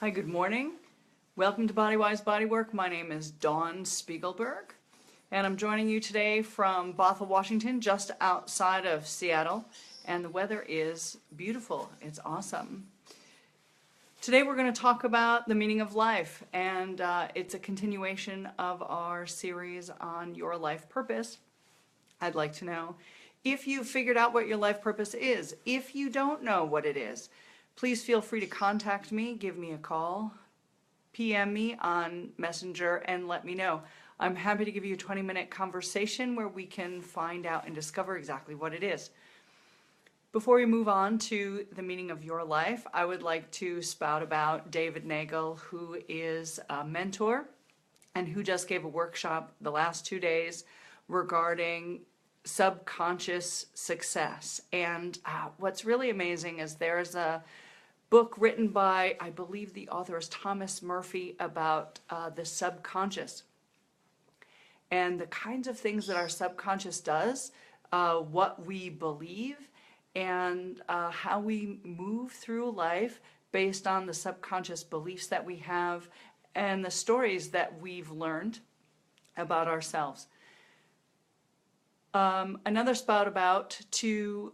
Hi, good morning. Welcome to Body Wise Bodywork. My name is Dawn Spiegelberg, and I'm joining you today from Bothell, Washington, just outside of Seattle, and the weather is beautiful. It's awesome. Today we're going to talk about the meaning of life, and it's a continuation of our series on your life purpose. I'd like to know if you've figured out what your life purpose is. If you don't know what it is, please feel free to contact me, give me a call, PM me on Messenger, and let me know. I'm happy to give you a 20-minute conversation where we can find out and discover exactly what it is. Before we move on to the meaning of your life, I would like to spout about David Nagel, who is a mentor and who just gave a workshop the last 2 days regarding subconscious success. And what's really amazing is there's a book written by, I believe the author is Thomas Murphy, about the subconscious and the kinds of things that our subconscious does, what we believe, and how we move through life based on the subconscious beliefs that we have and the stories that we've learned about ourselves. Another spout about to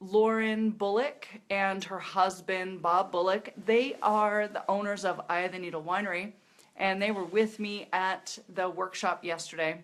Lauren Bullock and her husband Bob Bullock. They are the owners of Eye of the Needle Winery, and they were with me at the workshop yesterday.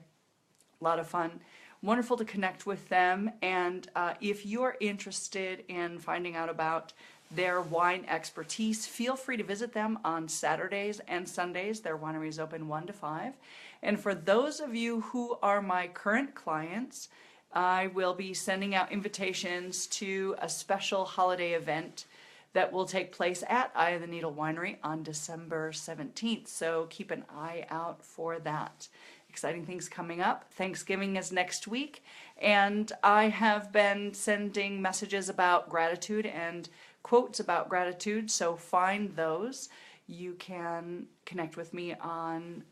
A lot of fun. Wonderful to connect with them, and if you're interested in finding out about their wine expertise, feel free to visit them on Saturdays and Sundays. Their winery is open 1 to 5. And for those of you who are my current clients, I will be sending out invitations to a special holiday event that will take place at Eye of the Needle Winery on December 17th. So keep an eye out for that. Exciting things coming up. Thanksgiving is next week, and I have been sending messages about gratitude and quotes about gratitude, so find those. You can connect with me on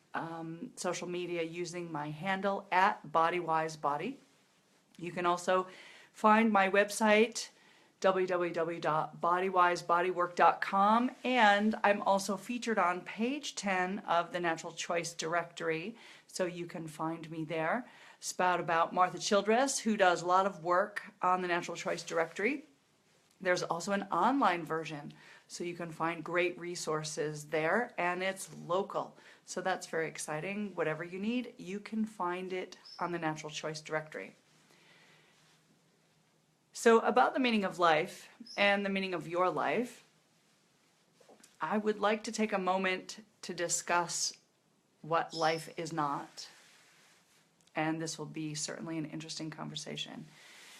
social media using my handle at BodyWiseBody. You can also find my website, www.bodywisebodywork.com, and I'm also featured on page 10 of the Natural Choice Directory, so you can find me there. Spout about Martha Childress, who does a lot of work on the Natural Choice Directory. There's also an online version, so you can find great resources there, and it's local. So that's very exciting. Whatever you need, you can find it on the Natural Choice Directory. So about the meaning of life and the meaning of your life, I would like to take a moment to discuss what life is not. And this will be certainly an interesting conversation.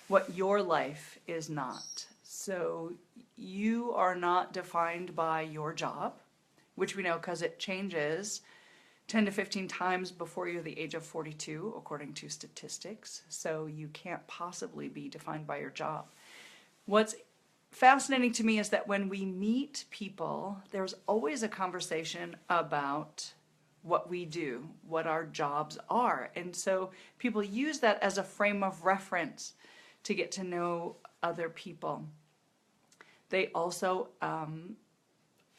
What your life is not. So you are not defined by your job, which we know because it changes 10 to 15 times before you're the age of 42, according to statistics. So you can't possibly be defined by your job. What's fascinating to me is that when we meet people, there's always a conversation about what we do, what our jobs are. And so people use that as a frame of reference to get to know other people. They also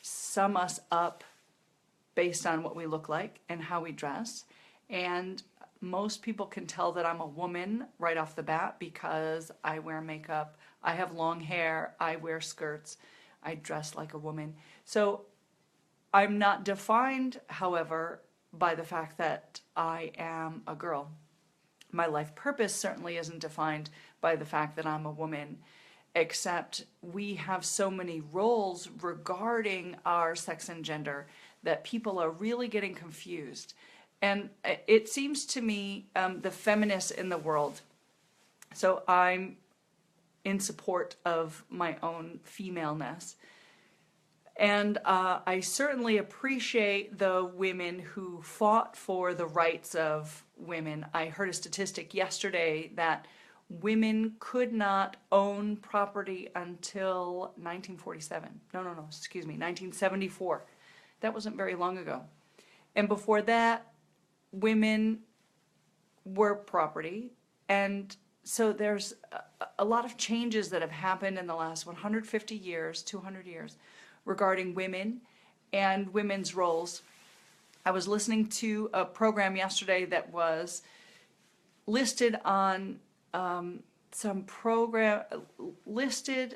sum us up based on what we look like and how we dress. And most people can tell that I'm a woman right off the bat because I wear makeup, I have long hair, I wear skirts, I dress like a woman. So I'm not defined, however, by the fact that I am a girl. My life purpose certainly isn't defined by the fact that I'm a woman, except we have so many roles regarding our sex and gender that people are really getting confused. And it seems to me the feminists in the world, so I'm in support of my own femaleness, and I certainly appreciate the women who fought for the rights of women. I heard a statistic yesterday that women could not own property until 1947. No, excuse me, 1974. That wasn't very long ago. And before that, women were property. And so there's a lot of changes that have happened in the last 150 years, 200 years, regarding women and women's roles. I was listening to a program yesterday that was listed on some program,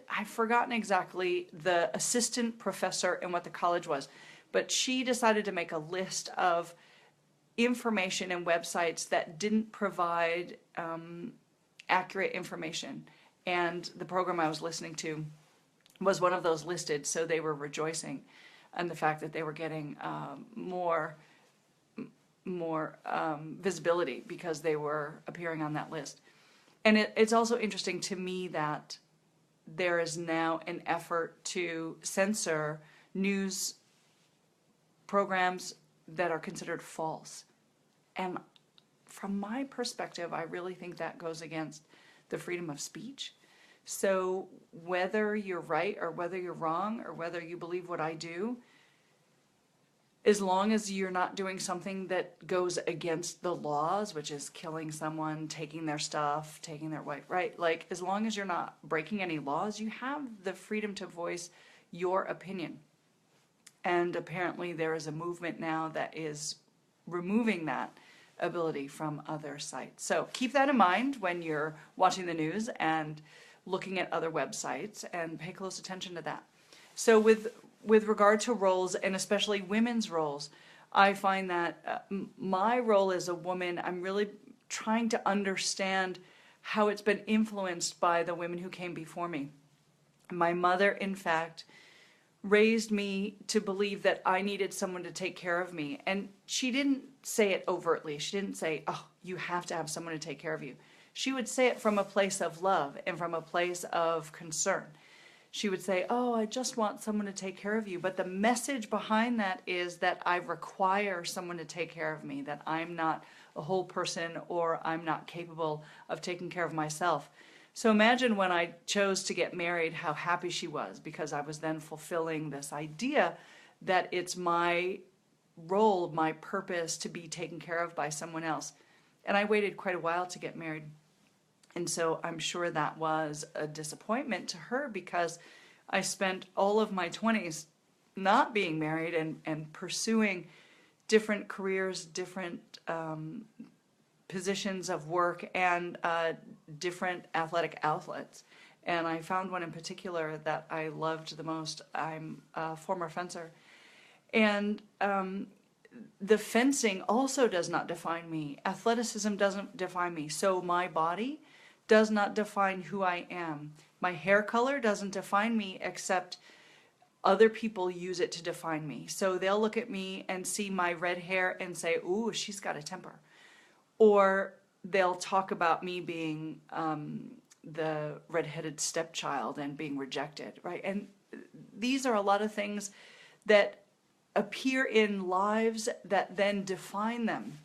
I've forgotten exactly the assistant professor and what the college was, but she decided to make a list of information and websites that didn't provide accurate information. And the program I was listening to was one of those listed, so they were rejoicing and the fact that they were getting more visibility because they were appearing on that list. And it's also interesting to me that there is now an effort to censor news programs that are considered false. And from my perspective, I really think that goes against the freedom of speech. So whether you're right or whether you're wrong or whether you believe what I do, as long as you're not doing something that goes against the laws, which is killing someone, taking their stuff, taking their wife, right? Like, as long as you're not breaking any laws, you have the freedom to voice your opinion. And apparently there is a movement now that is removing that ability from other sites. So keep that in mind when you're watching the news and looking at other websites, and pay close attention to that. So with regard to roles, and especially women's roles, I find that my role as a woman, I'm really trying to understand how it's been influenced by the women who came before me. My mother, in fact, raised me to believe that I needed someone to take care of me. And she didn't say it overtly. She didn't say, oh, you have to have someone to take care of you. She would say it from a place of love and from a place of concern. She would say, oh, I just want someone to take care of you. But the message behind that is that I require someone to take care of me, that I'm not a whole person or I'm not capable of taking care of myself. So imagine when I chose to get married, how happy she was, because I was then fulfilling this idea that it's my role, my purpose to be taken care of by someone else. And I waited quite a while to get married. And so I'm sure that was a disappointment to her, because I spent all of my 20s not being married and pursuing different careers, different positions of work, and different athletic outlets. And I found one in particular that I loved the most. I'm a former fencer. And the fencing also does not define me. Athleticism doesn't define me. So my body does not define who I am. My hair color doesn't define me, except other people use it to define me. So they'll look at me and see my red hair and say, ooh, she's got a temper. Or they'll talk about me being the redheaded stepchild and being rejected, right? And these are a lot of things that appear in lives that then define them.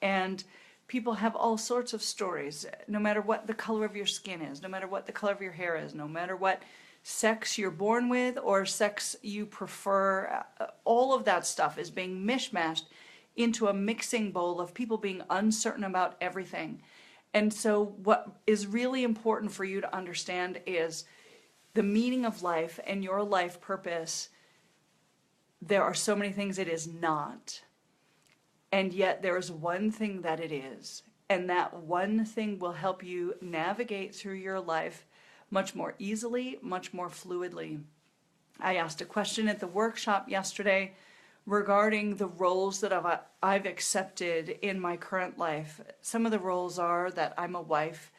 And people have all sorts of stories, no matter what the color of your skin is, no matter what the color of your hair is, no matter what sex you're born with or sex you prefer. All of that stuff is being mishmashed into a mixing bowl of people being uncertain about everything. And so what is really important for you to understand is the meaning of life and your life purpose. There are so many things it is not. And yet there is one thing that it is. And that one thing will help you navigate through your life much more easily, much more fluidly. I asked a question at the workshop yesterday regarding the roles that I've accepted in my current life. Some of the roles are that I'm a wife,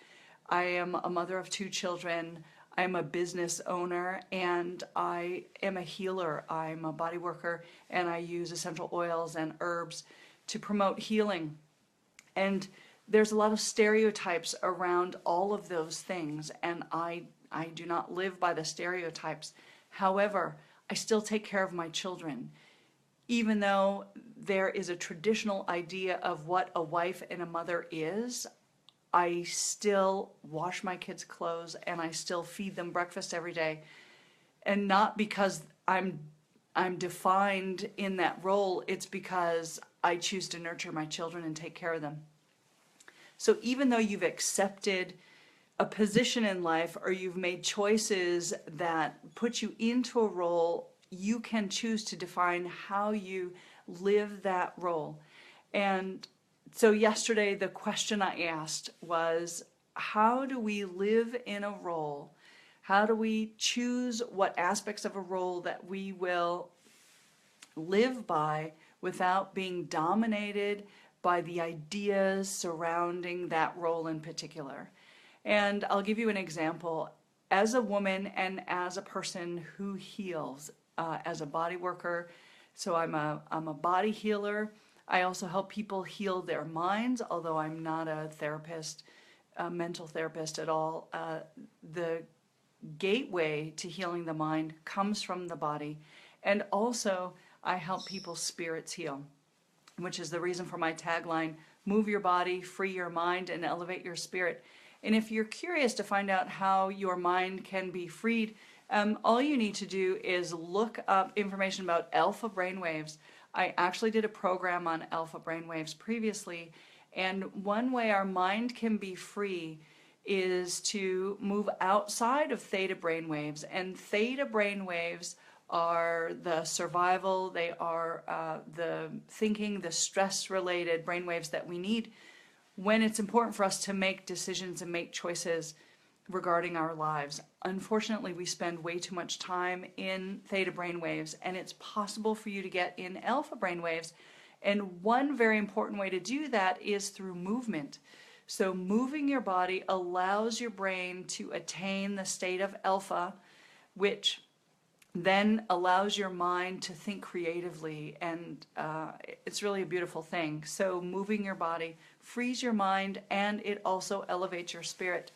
I am a mother of 2 children, I'm a business owner, and I am a healer. I'm a body worker, and I use essential oils and herbs to promote healing. And there's a lot of stereotypes around all of those things, and I do not live by the stereotypes. However, I still take care of my children. Even though there is a traditional idea of what a wife and a mother is, I still wash my kids' clothes and I still feed them breakfast every day. And not because I'm defined in that role, it's because I choose to nurture my children and take care of them. So even though you've accepted a position in life or you've made choices that put you into a role, you can choose to define how you live that role. And so yesterday, the question I asked was, how do we live in a role? How do we choose what aspects of a role that we will live by without being dominated by the ideas surrounding that role in particular? And I'll give you an example. As a woman and as a person who heals, as a body worker, so I'm a body healer. I also help people heal their minds, although I'm not a therapist, a mental therapist at all. The gateway to healing the mind comes from the body. And also, I help people's spirits heal, which is the reason for my tagline, move your body, free your mind, and elevate your spirit. And if you're curious to find out how your mind can be freed, all you need to do is look up information about alpha brainwaves. I actually did a program on alpha brainwaves previously, and one way our mind can be free is to move outside of theta brainwaves. And theta brainwaves are the survival, they are the thinking, the stress-related brainwaves that we need when it's important for us to make decisions and make choices regarding our lives. Unfortunately, we spend way too much time in theta brainwaves, and it's possible for you to get in alpha brainwaves. And one very important way to do that is through movement. So moving your body allows your brain to attain the state of alpha, which then allows your mind to think creatively, and it's really a beautiful thing. So moving your body frees your mind, and it also elevates your spirit.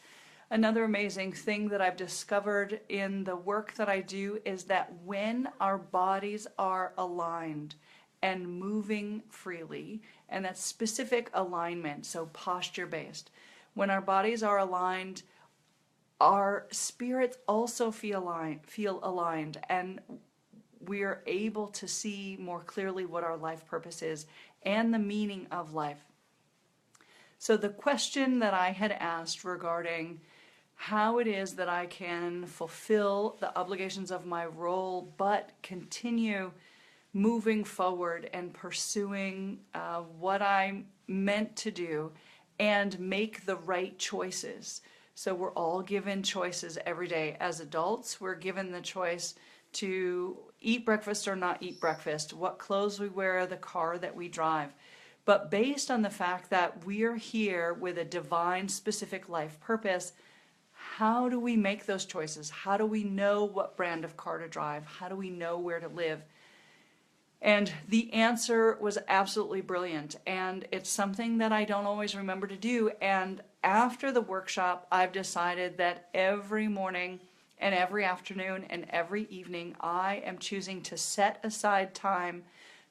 Another amazing thing that I've discovered in the work that I do is that when our bodies are aligned and moving freely, and that's specific alignment, so posture-based, when our bodies are aligned, our spirits also feel aligned, and we are able to see more clearly what our life purpose is and the meaning of life. So the question that I had asked regarding how it is that I can fulfill the obligations of my role but continue moving forward and pursuing what I'm meant to do and make the right choices. So we're all given choices every day. As adults, we're given the choice to eat breakfast or not eat breakfast, what clothes we wear, the car that we drive. But based on the fact that we're here with a divine specific life purpose, how do we make those choices? How do we know what brand of car to drive? How do we know where to live? And the answer was absolutely brilliant, and it's something that I don't always remember to do. And after the workshop, I've decided that every morning and every afternoon and every evening, I am choosing to set aside time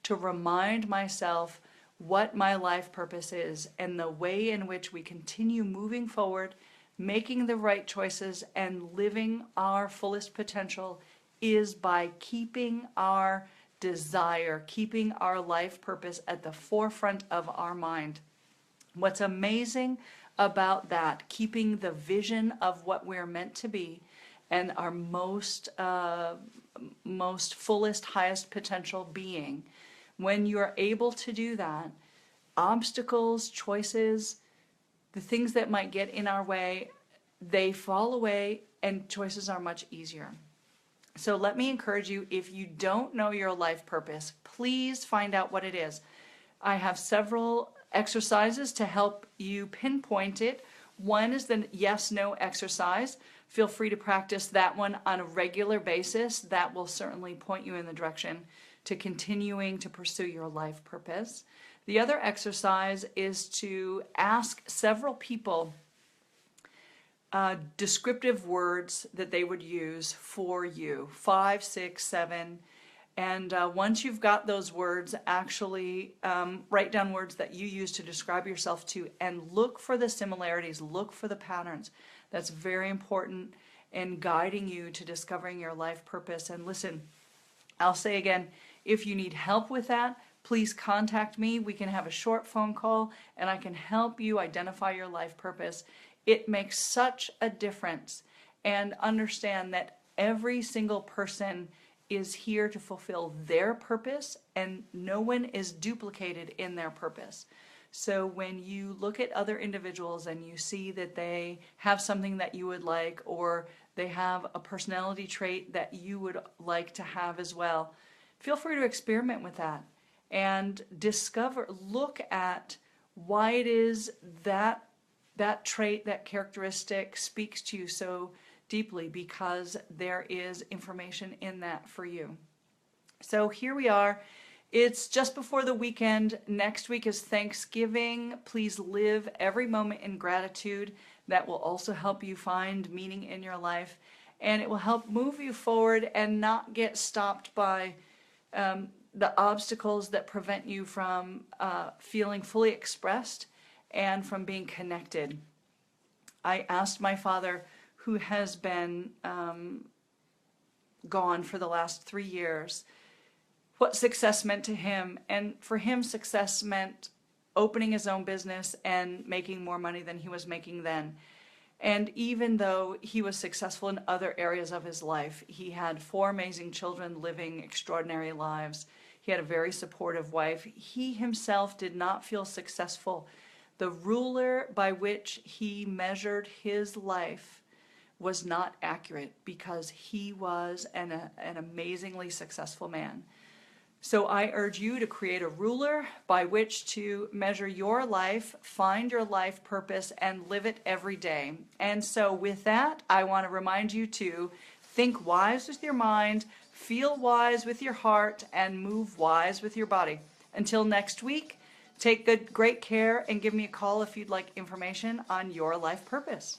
to remind myself what my life purpose is and the way in which we continue moving forward, making the right choices, and living our fullest potential is by keeping our desire, keeping our life purpose at the forefront of our mind. What's amazing about that, keeping the vision of what we're meant to be and our most fullest, highest potential being, when you're able to do that, obstacles, choices, the things that might get in our way, they fall away and choices are much easier. So let me encourage you, if you don't know your life purpose, please find out what it is. I have several exercises to help you pinpoint it. One is the yes/no exercise. Feel free to practice that one on a regular basis. That will certainly point you in the direction to continuing to pursue your life purpose. The other exercise is to ask several people descriptive words that they would use for you, 5, 6, 7, and once you've got those words, actually write down words that you use to describe yourself to, and look for the similarities, look for the patterns. That's very important in guiding you to discovering your life purpose. And listen, I'll say again, if you need help with that, please contact me. We can have a short phone call and I can help you identify your life purpose. It makes such a difference. And understand that every single person is here to fulfill their purpose, and no one is duplicated in their purpose. So when you look at other individuals and you see that they have something that you would like, or they have a personality trait that you would like to have as well, feel free to experiment with that and look at why it is that that trait, that characteristic speaks to you so deeply, because there is information in that for you. So here we are. It's just before the weekend. Next week is Thanksgiving. Please live every moment in gratitude. That will also help you find meaning in your life, and it will help move you forward and not get stopped by the obstacles that prevent you from feeling fully expressed and from being connected. I asked my father, who has been gone for the last 3 years, what success meant to him. And for him, success meant opening his own business and making more money than he was making then. And even though he was successful in other areas of his life, he had 4 amazing children living extraordinary lives. He had a very supportive wife. He himself did not feel successful. The ruler by which he measured his life was not accurate, because he was an amazingly successful man. So I urge you to create a ruler by which to measure your life, find your life purpose, and live it every day. And so with that, I want to remind you to think wise with your mind, feel wise with your heart, and move wise with your body. Until next week, take great care and give me a call if you'd like information on your life purpose.